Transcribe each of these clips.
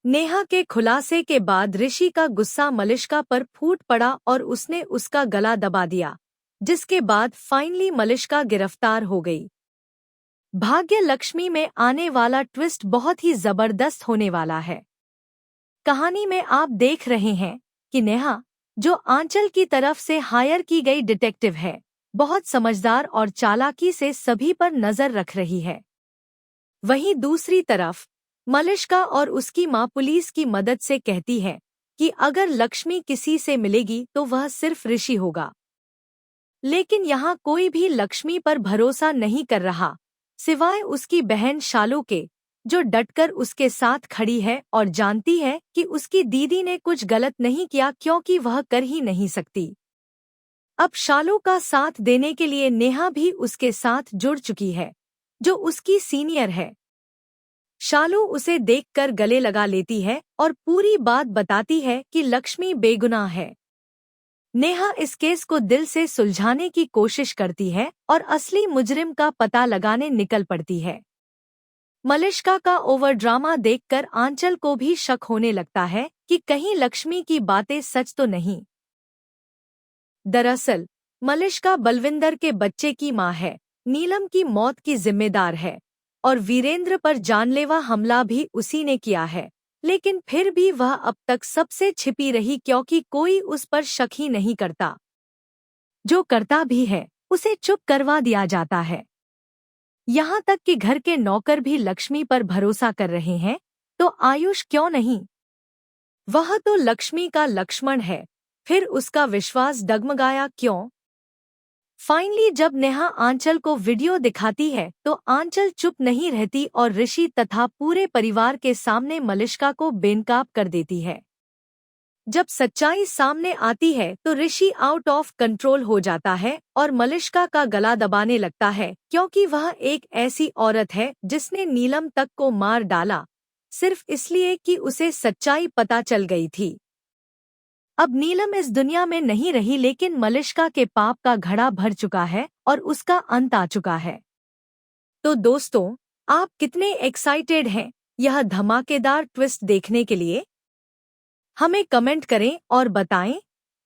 नेहा के खुलासे के बाद ऋषि का गुस्सा मलिष्का पर फूट पड़ा और उसने उसका गला दबा दिया, जिसके बाद फाइनली मलिष्का गिरफ्तार हो गई। भाग्य लक्ष्मी में आने वाला ट्विस्ट बहुत ही जबरदस्त होने वाला है। कहानी में आप देख रहे हैं कि नेहा, जो आंचल की तरफ से हायर की गई डिटेक्टिव है, बहुत समझदार और चालाकी से सभी पर नजर रख रही है। वहीं दूसरी तरफ मलिष्का और उसकी मां पुलिस की मदद से कहती है कि अगर लक्ष्मी किसी से मिलेगी तो वह सिर्फ ऋषि होगा। लेकिन यहाँ कोई भी लक्ष्मी पर भरोसा नहीं कर रहा, सिवाय उसकी बहन शालू के, जो डटकर उसके साथ खड़ी है और जानती है कि उसकी दीदी ने कुछ गलत नहीं किया क्योंकि वह कर ही नहीं सकती। अब शालू का साथ देने के लिए नेहा भी उसके साथ जुड़ चुकी है, जो उसकी सीनियर है। शालू उसे देखकर गले लगा लेती है और पूरी बात बताती है कि लक्ष्मी बेगुनाह है। नेहा इस केस को दिल से सुलझाने की कोशिश करती है और असली मुजरिम का पता लगाने निकल पड़ती है। मलिष्का का ओवर ड्रामा देखकर आंचल को भी शक होने लगता है कि कहीं लक्ष्मी की बातें सच तो नहीं। दरअसल मलिष्का बलविंदर के बच्चे की मां है, नीलम की मौत की जिम्मेदार है और वीरेंद्र पर जानलेवा हमला भी उसी ने किया है। लेकिन फिर भी वह अब तक सबसे छिपी रही क्योंकि कोई उस पर शक ही नहीं करता। जो करता भी है उसे चुप करवा दिया जाता है। यहाँ तक कि घर के नौकर भी लक्ष्मी पर भरोसा कर रहे हैं, तो आयुष क्यों नहीं? वह तो लक्ष्मी का लक्ष्मण है, फिर उसका विश्वास डगमगाया क्यों? फाइनली जब नेहा आंचल को वीडियो दिखाती है तो आंचल चुप नहीं रहती और ऋषि तथा पूरे परिवार के सामने मलिष्का को बेनकाब कर देती है। जब सच्चाई सामने आती है तो ऋषि आउट ऑफ कंट्रोल हो जाता है और मलिष्का का गला दबाने लगता है क्योंकि वह एक ऐसी औरत है जिसने नीलम तक को मार डाला, सिर्फ इसलिए कि उसे सच्चाई पता चल गई थी। अब नीलम इस दुनिया में नहीं रही, लेकिन मलिष्का के पाप का घड़ा भर चुका है और उसका अंत आ चुका है। तो दोस्तों, आप कितने एक्साइटेड हैं यह धमाकेदार ट्विस्ट देखने के लिए? हमें कमेंट करें और बताएं,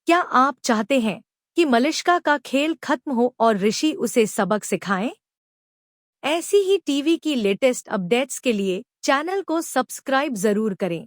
क्या आप चाहते हैं कि मलिष्का का खेल खत्म हो और ऋषि उसे सबक सिखाएं? ऐसी ही टीवी की लेटेस्ट अपडेट्स के लिए चैनल को सब्सक्राइब जरूर करें।